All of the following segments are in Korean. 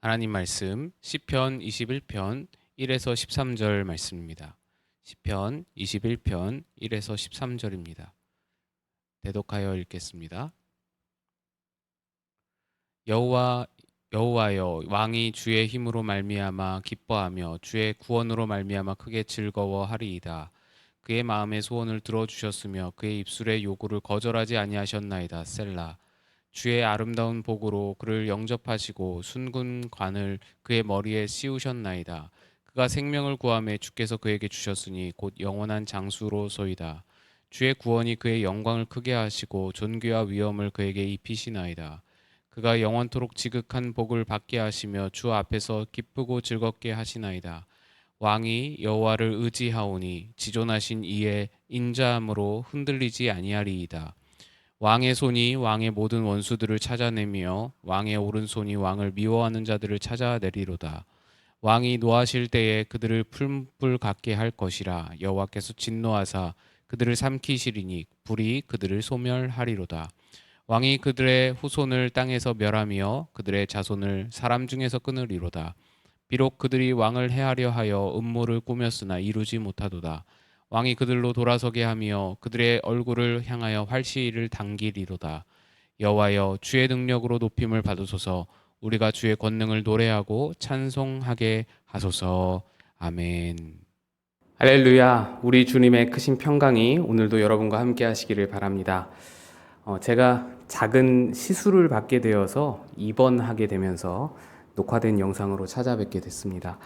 하나님 말씀 시편 21편 1에서 13절 말씀입니다. 시편 21편 1에서 13절입니다. 대독하여 읽겠습니다. 여호와여, 왕이 주의 힘으로 말미암아 기뻐하며 주의 구원으로 말미암아 크게 즐거워하리이다. 그의 마음의 소원을 들어주셨으며 그의 입술의 요구를 거절하지 아니하셨나이다. 셀라. 주의 아름다운 복으로 그를 영접하시고 순금 관을 그의 머리에 씌우셨나이다. 그가 생명을 구하매 주께서 그에게 주셨으니 곧 영원한 장수로소이다. 주의 구원이 그의 영광을 크게 하시고 존귀와 위엄을 그에게 입히시나이다. 그가 영원토록 지극한 복을 받게 하시며 주 앞에서 기쁘고 즐겁게 하시나이다. 왕이 여호와를 의지하오니 지존하신 이의 인자함으로 흔들리지 아니하리이다. 왕의 손이 왕의 모든 원수들을 찾아내며 왕의 오른손이 왕을 미워하는 자들을 찾아내리로다. 왕이 노하실 때에 그들을 풀불 같게 할 것이라. 여호와께서 진노하사 그들을 삼키시리니 불이 그들을 소멸하리로다. 왕이 그들의 후손을 땅에서 멸하며 그들의 자손을 사람 중에서 끊으리로다. 비록 그들이 왕을 해하려 하여 음모를 꾸몄으나 이루지 못하도다. 왕이 그들로 돌아서게 하며 그들의 얼굴을 향하여 활시위를 당기리로다. 여호와여, 주의 능력으로 높임을 받으소서. 우리가 주의 권능을 노래하고 찬송하게 하소서. 아멘. 할렐루야. 우리 주님의 크신 평강이 오늘도 여러분과 함께 하시기를 바랍니다. 제가 작은 시술을 받게 되어서 입원하게 되면서 녹화된 영상으로 찾아뵙게 됐습니다.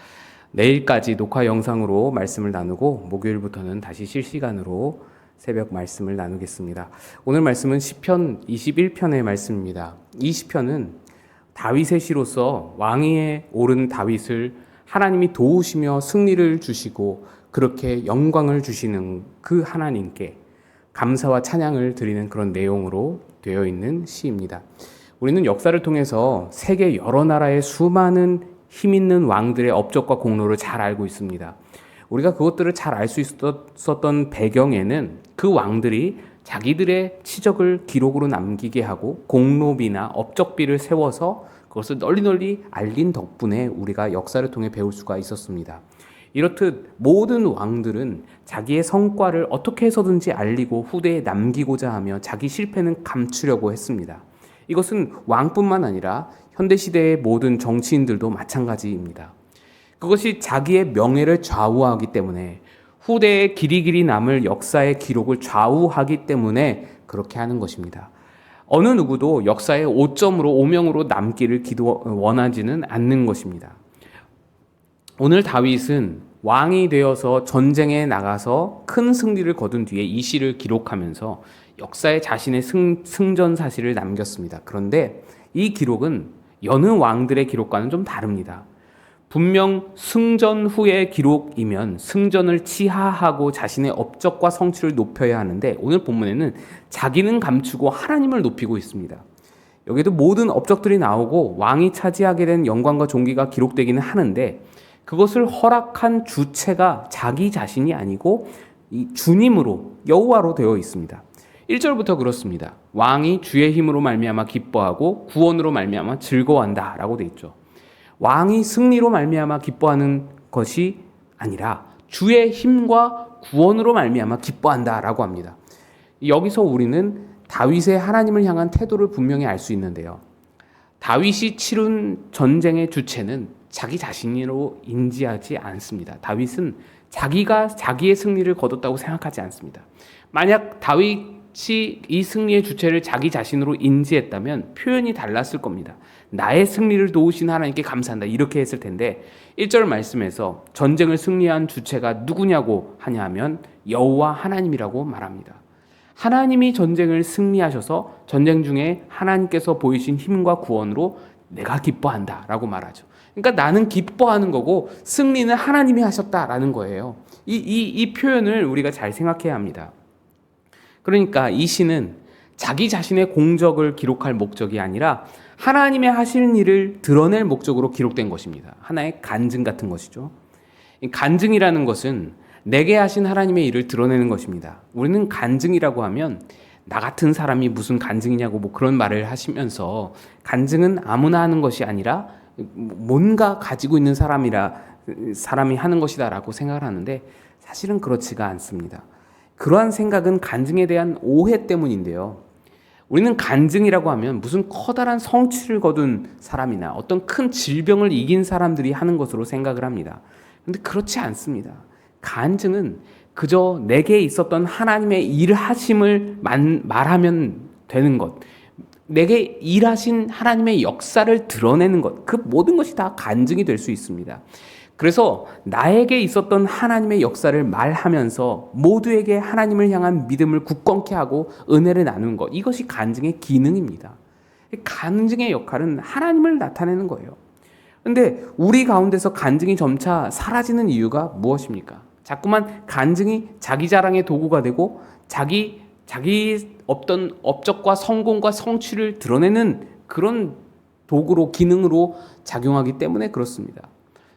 내일까지 녹화 영상으로 말씀을 나누고 목요일부터는 다시 실시간으로 새벽 말씀을 나누겠습니다. 오늘 말씀은 시편 21편의 말씀입니다. 이 시편은 다윗의 시로서 왕위에 오른 다윗을 하나님이 도우시며 승리를 주시고 그렇게 영광을 주시는 그 하나님께 감사와 찬양을 드리는 그런 내용으로 되어 있는 시입니다. 우리는 역사를 통해서 세계 여러 나라의 수많은 힘 있는 왕들의 업적과 공로를 잘 알고 있습니다. 우리가 그것들을 잘 알 수 있었던 배경에는 그 왕들이 자기들의 치적을 기록으로 남기게 하고 공로비나 업적비를 세워서 그것을 널리 알린 덕분에 우리가 역사를 통해 배울 수가 있었습니다. 이렇듯 모든 왕들은 자기의 성과를 어떻게 해서든지 알리고 후대에 남기고자 하며 자기 실패는 감추려고 했습니다. 이것은 왕뿐만 아니라 현대시대의 모든 정치인들도 마찬가지입니다. 그것이 자기의 명예를 좌우하기 때문에 후대에 길이길이 남을 역사의 기록을 좌우하기 때문에 그렇게 하는 것입니다. 어느 누구도 역사의 오점으로 오명으로 남기를 원하지는 않는 것입니다. 오늘 다윗은 왕이 되어서 전쟁에 나가서 큰 승리를 거둔 뒤에 이 시를 기록하면서 역사에 자신의 승전 사실을 남겼습니다. 그런데 이 기록은 여느 왕들의 기록과는 좀 다릅니다. 분명 승전 후의 기록이면 승전을 치하하고 자신의 업적과 성취를 높여야 하는데 오늘 본문에는 자기는 감추고 하나님을 높이고 있습니다. 여기도 모든 업적들이 나오고 왕이 차지하게 된 영광과 존귀가 기록되기는 하는데 그것을 허락한 주체가 자기 자신이 아니고 이 주님으로 여호와로 되어 있습니다. 1절부터 그렇습니다. 왕이 주의 힘으로 말미암아 기뻐하고 구원으로 말미암아 즐거워한다 라고 되어 있죠. 왕이 승리로 말미암아 기뻐하는 것이 아니라 주의 힘과 구원으로 말미암아 기뻐한다 라고 합니다. 여기서 우리는 다윗의 하나님을 향한 태도를 분명히 알 수 있는데요. 다윗이 치른 전쟁의 주체는 자기 자신으로 인지하지 않습니다. 다윗은 자기가 자기의 승리를 거뒀다고 생각하지 않습니다. 만약 다윗이 이 승리의 주체를 자기 자신으로 인지했다면 표현이 달랐을 겁니다. 나의 승리를 도우신 하나님께 감사한다 이렇게 했을 텐데 1절 말씀에서 전쟁을 승리한 주체가 누구냐고 하냐면 여호와 하나님이라고 말합니다. 하나님이 전쟁을 승리하셔서 전쟁 중에 하나님께서 보이신 힘과 구원으로 내가 기뻐한다 라고 말하죠. 그러니까 나는 기뻐하는 거고 승리는 하나님이 하셨다라는 거예요. 이 표현을 우리가 잘 생각해야 합니다. 그러니까 이 시는 자기 자신의 공적을 기록할 목적이 아니라 하나님의 하시는 일을 드러낼 목적으로 기록된 것입니다. 하나의 간증 같은 것이죠. 간증이라는 것은 내게 하신 하나님의 일을 드러내는 것입니다. 우리는 간증이라고 하면 나 같은 사람이 무슨 간증이냐고 그런 말을 하시면서 간증은 아무나 하는 것이 아니라 뭔가 가지고 있는 사람이 하는 것이다라고 생각을 하는데 사실은 그렇지가 않습니다. 그러한 생각은 간증에 대한 오해 때문인데요. 우리는 간증이라고 하면 무슨 커다란 성취를 거둔 사람이나 어떤 큰 질병을 이긴 사람들이 하는 것으로 생각을 합니다. 그런데 그렇지 않습니다. 간증은 그저 내게 있었던 하나님의 일하심을 말하면 되는 것, 내게 일하신 하나님의 역사를 드러내는 것, 그 모든 것이 다 간증이 될 수 있습니다. 그래서 나에게 있었던 하나님의 역사를 말하면서 모두에게 하나님을 향한 믿음을 굳건케 하고 은혜를 나누는 것, 이것이 간증의 기능입니다. 간증의 역할은 하나님을 나타내는 거예요. 그런데 우리 가운데서 간증이 점차 사라지는 이유가 무엇입니까? 자꾸만 간증이 자기 자랑의 도구가 되고 자기 어떤 업적과 성공과 성취를 드러내는 그런 도구로, 기능으로 작용하기 때문에 그렇습니다.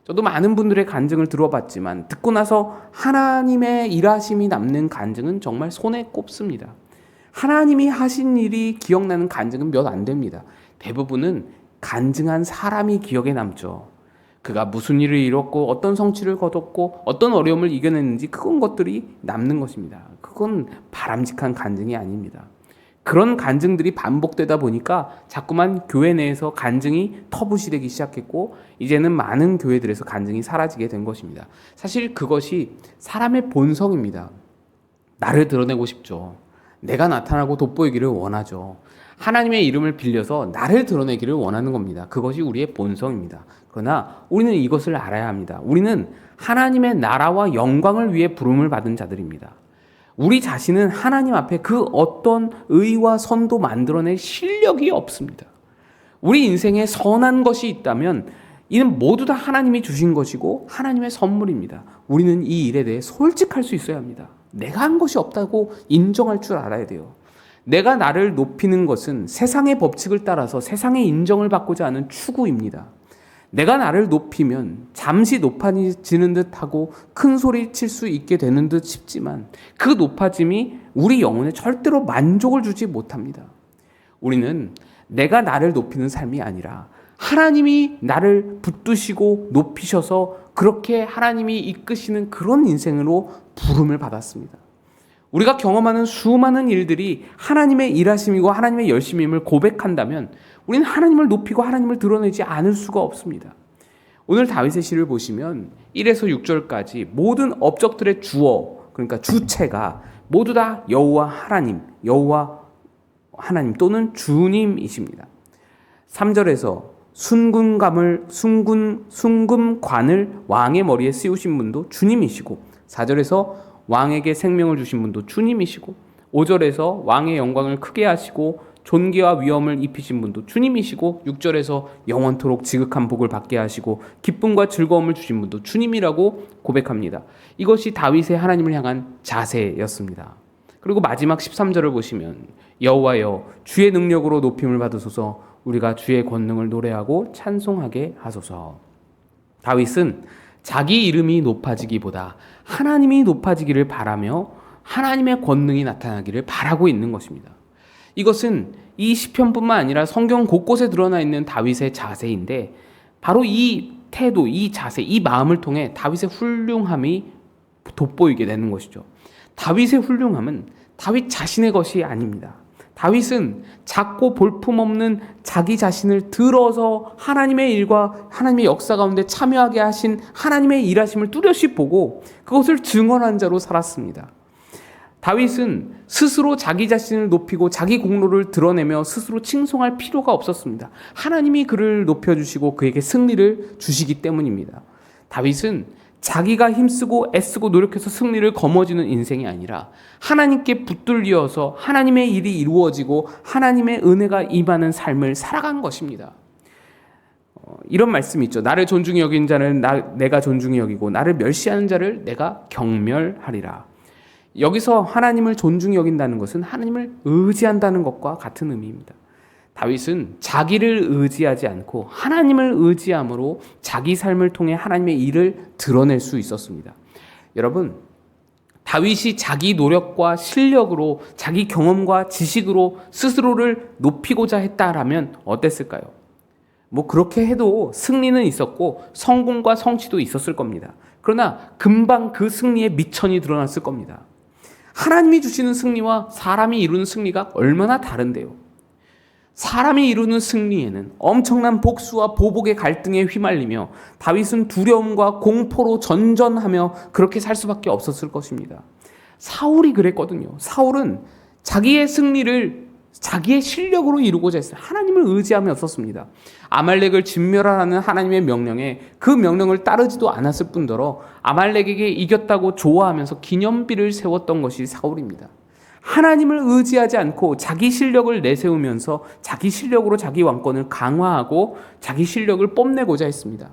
저도 많은 분들의 간증을 들어봤지만 듣고 나서 하나님의 일하심이 남는 간증은 정말 손에 꼽습니다. 하나님이 하신 일이 기억나는 간증은 몇 안 됩니다. 대부분은 간증한 사람이 기억에 남죠. 그가 무슨 일을 이뤘고 어떤 성취를 거뒀고 어떤 어려움을 이겨냈는지 그런 것들이 남는 것입니다. 그건 바람직한 간증이 아닙니다. 그런 간증들이 반복되다 보니까 자꾸만 교회 내에서 간증이 터부시되기 시작했고 이제는 많은 교회들에서 간증이 사라지게 된 것입니다. 사실 그것이 사람의 본성입니다. 나를 드러내고 싶죠. 내가 나타나고 돋보이기를 원하죠. 하나님의 이름을 빌려서 나를 드러내기를 원하는 겁니다. 그것이 우리의 본성입니다. 그러나 우리는 이것을 알아야 합니다. 우리는 하나님의 나라와 영광을 위해 부름을 받은 자들입니다. 우리 자신은 하나님 앞에 그 어떤 의와 선도 만들어낼 실력이 없습니다. 우리 인생에 선한 것이 있다면 이는 모두 다 하나님이 주신 것이고 하나님의 선물입니다. 우리는 이 일에 대해 솔직할 수 있어야 합니다. 내가 한 것이 없다고 인정할 줄 알아야 돼요. 내가 나를 높이는 것은 세상의 법칙을 따라서 세상의 인정을 받고자 하는 추구입니다. 내가 나를 높이면 잠시 높아지는 듯하고 큰 소리 칠 수 있게 되는 듯 싶지만 그 높아짐이 우리 영혼에 절대로 만족을 주지 못합니다. 우리는 내가 나를 높이는 삶이 아니라 하나님이 나를 붙드시고 높이셔서 그렇게 하나님이 이끄시는 그런 인생으로 부름을 받았습니다. 우리가 경험하는 수많은 일들이 하나님의 일하심이고 하나님의 열심임을 고백한다면 우리는 하나님을 높이고 하나님을 드러내지 않을 수가 없습니다. 오늘 다윗의 시를 보시면 1에서 6절까지 모든 업적들의 주어, 그러니까 주체가 모두 다 여호와 하나님 또는 주님이십니다. 3절에서 순금관을 왕의 머리에 씌우신 분도 주님이시고 4절에서 왕에게 생명을 주신 분도 주님이시고 5절에서 왕의 영광을 크게 하시고 존귀와 위엄을 입히신 분도 주님이시고 6절에서 영원토록 지극한 복을 받게 하시고 기쁨과 즐거움을 주신 분도 주님이라고 고백합니다. 이것이 다윗의 하나님을 향한 자세였습니다. 그리고 마지막 13절을 보시면 여호와여 주의 능력으로 높임을 받으소서 우리가 주의 권능을 노래하고 찬송하게 하소서. 다윗은 자기 이름이 높아지기보다 하나님이 높아지기를 바라며 하나님의 권능이 나타나기를 바라고 있는 것입니다. 이것은 이 시편뿐만 아니라 성경 곳곳에 드러나 있는 다윗의 자세인데 바로 이 태도, 이 자세, 이 마음을 통해 다윗의 훌륭함이 돋보이게 되는 것이죠. 다윗의 훌륭함은 다윗 자신의 것이 아닙니다. 다윗은 작고 볼품없는 자기 자신을 들어서 하나님의 일과 하나님의 역사 가운데 참여하게 하신 하나님의 일하심을 뚜렷이 보고 그것을 증언한 자로 살았습니다. 다윗은 스스로 자기 자신을 높이고 자기 공로를 드러내며 스스로 칭송할 필요가 없었습니다. 하나님이 그를 높여주시고 그에게 승리를 주시기 때문입니다. 다윗은 자기가 힘쓰고 애쓰고 노력해서 승리를 거머쥐는 인생이 아니라 하나님께 붙들려서 하나님의 일이 이루어지고 하나님의 은혜가 임하는 삶을 살아간 것입니다. 이런 말씀이 있죠. 나를 존중히 여긴 자는 내가 존중히 여기고 나를 멸시하는 자를 내가 경멸하리라. 여기서 하나님을 존중히 여긴다는 것은 하나님을 의지한다는 것과 같은 의미입니다. 다윗은 자기를 의지하지 않고 하나님을 의지함으로 자기 삶을 통해 하나님의 일을 드러낼 수 있었습니다. 여러분, 다윗이 자기 노력과 실력으로 자기 경험과 지식으로 스스로를 높이고자 했다라면 어땠을까요? 뭐 그렇게 해도 승리는 있었고 성공과 성취도 있었을 겁니다. 그러나 금방 그 승리의 미천이 드러났을 겁니다. 하나님이 주시는 승리와 사람이 이루는 승리가 얼마나 다른데요. 사람이 이루는 승리에는 엄청난 복수와 보복의 갈등에 휘말리며 다윗은 두려움과 공포로 전전하며 그렇게 살 수밖에 없었을 것입니다. 사울이 그랬거든요. 사울은 자기의 승리를 자기의 실력으로 이루고자 했어요. 하나님을 의지하며 없었습니다. 아말렉을 진멸하라는 하나님의 명령에 그 명령을 따르지도 않았을 뿐더러 아말렉에게 이겼다고 좋아하면서 기념비를 세웠던 것이 사울입니다. 하나님을 의지하지 않고 자기 실력을 내세우면서 자기 실력으로 자기 왕권을 강화하고 자기 실력을 뽐내고자 했습니다.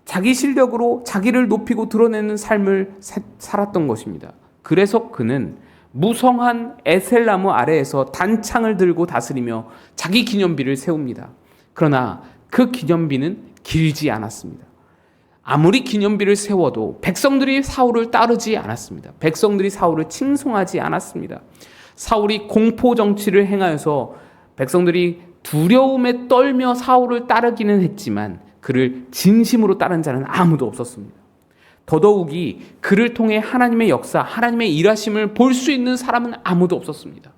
자기 실력으로 자기를 높이고 드러내는 삶을 살았던 것입니다. 그래서 그는 무성한 에셀나무 아래에서 단창을 들고 다스리며 자기 기념비를 세웁니다. 그러나 그 기념비는 길지 않았습니다. 아무리 기념비를 세워도 백성들이 사울을 따르지 않았습니다. 백성들이 사울을 칭송하지 않았습니다. 사울이 공포 정치를 행하여서 백성들이 두려움에 떨며 사울을 따르기는 했지만 그를 진심으로 따른 자는 아무도 없었습니다. 더더욱이 그를 통해 하나님의 역사, 하나님의 일하심을 볼 수 있는 사람은 아무도 없었습니다.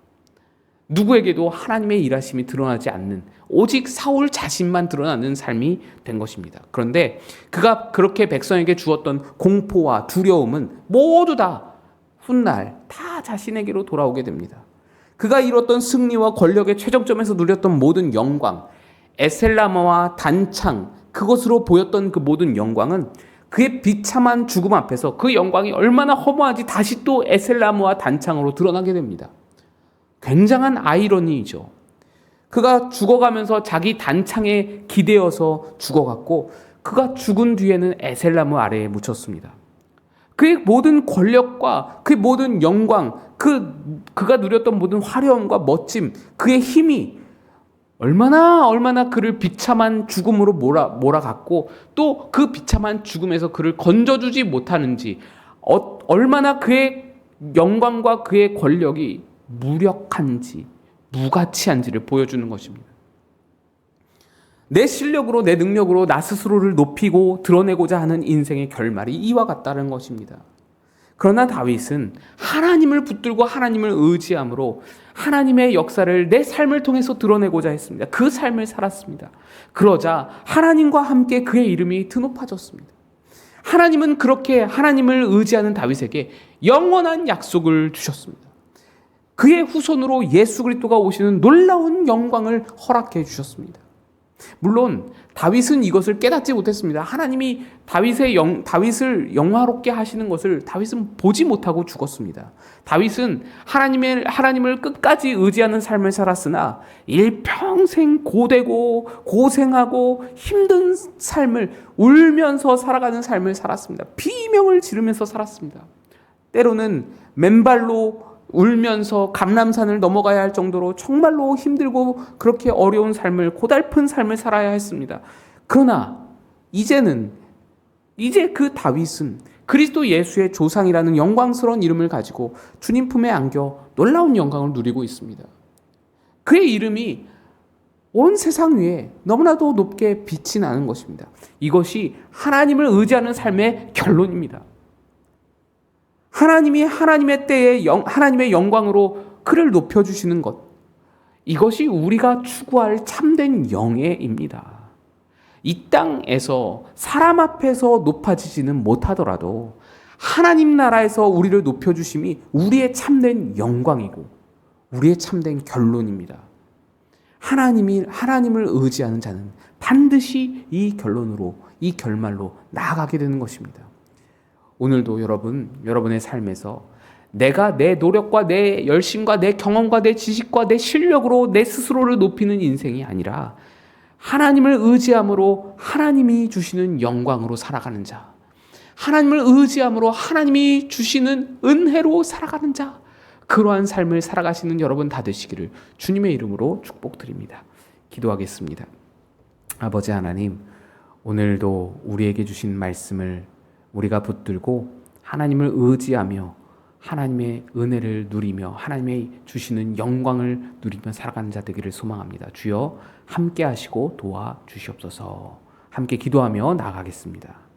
누구에게도 하나님의 일하심이 드러나지 않는 오직 사울 자신만 드러나는 삶이 된 것입니다. 그런데 그가 그렇게 백성에게 주었던 공포와 두려움은 모두 다 훗날 다 자신에게로 돌아오게 됩니다. 그가 이뤘던 승리와 권력의 최정점에서 누렸던 모든 영광, 에셀나무와 단창, 그것으로 보였던 그 모든 영광은 그의 비참한 죽음 앞에서 그 영광이 얼마나 허무한지 다시 또 에셀나무와 단창으로 드러나게 됩니다. 굉장한 아이러니이죠. 그가 죽어가면서 자기 단창에 기대어서 죽어갔고 그가 죽은 뒤에는 에셀나무 아래에 묻혔습니다. 그의 모든 권력과 그의 모든 영광, 그가 누렸던 모든 화려함과 멋짐, 그의 힘이 얼마나 그를 비참한 죽음으로 몰아갔고 또 그 비참한 죽음에서 그를 건져주지 못하는지, 얼마나 그의 영광과 그의 권력이 무력한지, 무가치한지를 보여주는 것입니다. 내 실력으로, 내 능력으로 나 스스로를 높이고 드러내고자 하는 인생의 결말이 이와 같다는 것입니다. 그러나 다윗은 하나님을 붙들고 하나님을 의지함으로 하나님의 역사를 내 삶을 통해서 드러내고자 했습니다. 그 삶을 살았습니다. 그러자 하나님과 함께 그의 이름이 드높아졌습니다. 하나님은 그렇게 하나님을 의지하는 다윗에게 영원한 약속을 주셨습니다. 그의 후손으로 예수 그리스도가 오시는 놀라운 영광을 허락해 주셨습니다. 물론 다윗은 이것을 깨닫지 못했습니다. 하나님이 다윗을 영화롭게 하시는 것을 다윗은 보지 못하고 죽었습니다. 다윗은 하나님을 끝까지 의지하는 삶을 살았으나 일평생 고되고 고생하고 힘든 삶을, 울면서 살아가는 삶을 살았습니다. 비명을 지르면서 살았습니다. 때로는 맨발로 울면서 감람산을 넘어가야 할 정도로 정말로 힘들고 그렇게 어려운 삶을, 고달픈 삶을 살아야 했습니다. 그러나 이제 그 다윗은 그리스도 예수의 조상이라는 영광스러운 이름을 가지고 주님 품에 안겨 놀라운 영광을 누리고 있습니다. 그의 이름이 온 세상 위에 너무나도 높게 빛이 나는 것입니다. 이것이 하나님을 의지하는 삶의 결론입니다. 하나님이 하나님의 때에 하나님의 영광으로 그를 높여주시는 것, 이것이 우리가 추구할 참된 영예입니다. 이 땅에서 사람 앞에서 높아지지는 못하더라도 하나님 나라에서 우리를 높여주심이 우리의 참된 영광이고 우리의 참된 결론입니다. 하나님을 의지하는 자는 반드시 이 결론으로, 이 결말로 나아가게 되는 것입니다. 오늘도 여러분의 삶에서 내가 내 노력과 내 열심과 내 경험과 내 지식과 내 실력으로 내 스스로를 높이는 인생이 아니라 하나님을 의지함으로 하나님이 주시는 영광으로 살아가는 자, 하나님을 의지함으로 하나님이 주시는 은혜로 살아가는 자, 그러한 삶을 살아가시는 여러분 다 되시기를 주님의 이름으로 축복드립니다. 기도하겠습니다. 아버지 하나님, 오늘도 우리에게 주신 말씀을 우리가 붙들고 하나님을 의지하며 하나님의 은혜를 누리며 하나님의 주시는 영광을 누리며 살아가는 자 되기를 소망합니다. 주여 함께 하시고 도와 주시옵소서. 함께 기도하며 나아가겠습니다.